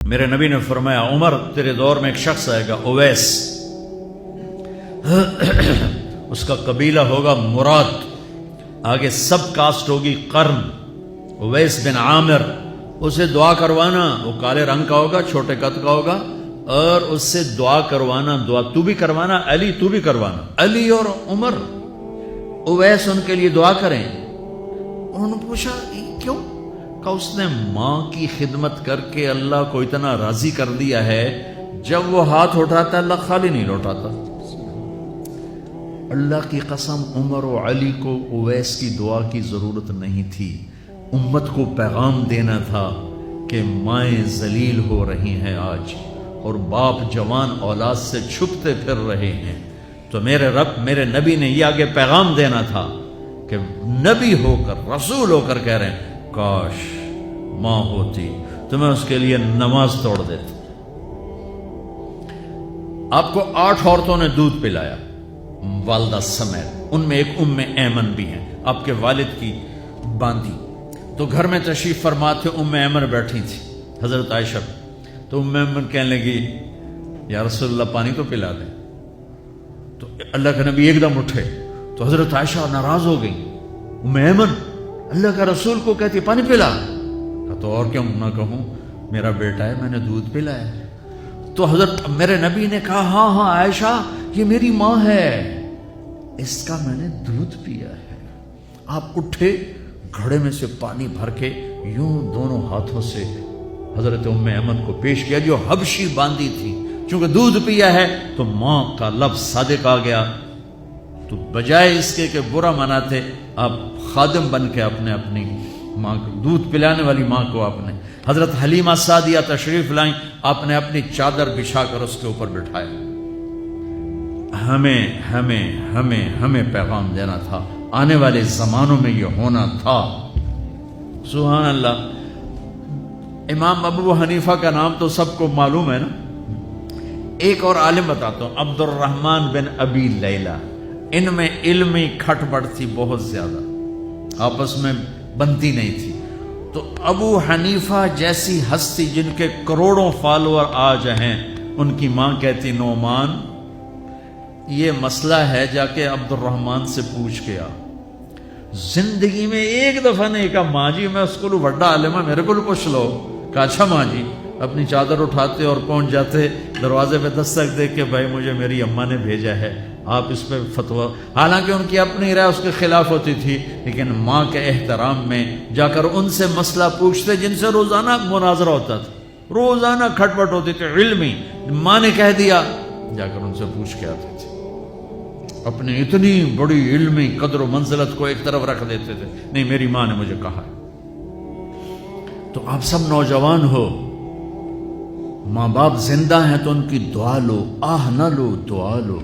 میرے نبی نے فرمایا عمر تیرے دور میں ایک شخص آئے گا اویس، اس کا قبیلہ ہوگا مراد، آگے سب کاسٹ ہوگی قرن، اویس بن عامر، اسے دعا کروانا، وہ کالے رنگ کا ہوگا، چھوٹے قد کا ہوگا، اور اس سے دعا کروانا، دعا تو بھی کروانا، علی تو بھی کروانا، علی اور عمر، اویس ان کے لیے دعا کریں۔ انہوں نے پوچھا کیوں؟ کہ اس نے ماں کی خدمت کر کے اللہ کو اتنا راضی کر دیا ہے، جب وہ ہاتھ اٹھاتا اللہ خالی نہیں لوٹاتا۔ اللہ کی قسم عمر و علی کو اویس کی دعا کی ضرورت نہیں تھی، امت کو پیغام دینا تھا کہ مائیں ذلیل ہو رہی ہیں آج، اور باپ جوان اولاد سے چھپتے پھر رہے ہیں، تو میرے رب میرے نبی نے یہ آگے پیغام دینا تھا کہ نبی ہو کر رسول ہو کر کہہ رہے ہیں کاش ماں ہوتی تو میں اس کے لیے نماز توڑ دیتا۔ آپ کو 8 عورتوں نے دودھ پلایا والدہ سمیت، ان میں ایک ایمن بھی ہیں، آپ کے والد کی باندی، تو گھر میں تشریف فرما تھے، ایمن بیٹھی تھی حضرت عائشہ، تو ایمن کہنے لگی یا رسول اللہ پانی تو پلا دیں، تو اللہ کے نبی ایک دم اٹھے، تو حضرت عائشہ ناراض ہو گئی، ایمن اللہ کا رسول کو کہتی پانی پلا، تو اور کیا نہ کہوں، میرا بیٹا ہے میں نے دودھ پلایا۔ تو حضرت میرے نبی نے کہا ہاں ہاں عائشہ یہ میری ماں ہے، اس کا میں نے دودھ پیا ہے۔ آپ اٹھے، گھڑے میں سے پانی بھر کے یوں دونوں ہاتھوں سے حضرت ایمن کو پیش کیا، جو حبشی باندی تھی، چونکہ دودھ پیا ہے تو ماں کا لفظ صادق آ گیا، تو بجائے اس کے کہ برا مناتے، آپ خادم بن کے اپنی ماں کو دودھ پلانے والی ماں کو آپ نے، حضرت حلیمہ سعدیہ تشریف لائیں، آپ نے اپنی چادر بچھا کر اس کے اوپر بٹھایا۔ ہمیں پیغام دینا تھا، آنے والے زمانوں میں یہ ہونا تھا۔ سبحان اللہ۔ امام ابو حنیفہ کا نام تو سب کو معلوم ہے نا، ایک اور عالم بتاتا ہوں، عبد الرحمن بن ابی لیلہ، ان میں علمی کھٹ بڑھ تھی بہت زیادہ، آپس میں بنتی نہیں تھی، تو ابو حنیفہ جیسی ہستی جن کے کروڑوں فالوور آج ہیں، ان کی ماں کہتی نعمان یہ مسئلہ ہے، جا کے عبد الرحمن سے پوچھ کے آ۔ زندگی میں ایک دفعہ نہیں کہا ماں جی میں اس کو بڑا عالم ہے میرے کو پوچھ لو، کہا اچھا ماں جی، اپنی چادر اٹھاتے اور پہنچ جاتے، دروازے پہ دستک دے کے بھائی مجھے میری اماں نے بھیجا ہے، آپ اس پہ فتویٰ، حالانکہ ان کی اپنی رائے اس کے خلاف ہوتی تھی، لیکن ماں کے احترام میں جا کر ان سے مسئلہ پوچھتے جن سے روزانہ مناظرہ ہوتا تھا، روزانہ کھٹ پٹ ہوتی تھی علمی، ماں نے کہہ دیا جا کر ان سے پوچھ کے آتے تھے، اپنی اتنی بڑی علمی قدر و منزلت کو ایک طرف رکھ دیتے تھے، نہیں میری ماں نے مجھے کہا ہے۔ تو آپ سب نوجوان ہو، ماں باپ زندہ ہیں تو ان کی دعا لو، آہ نہ لو، دعا لو۔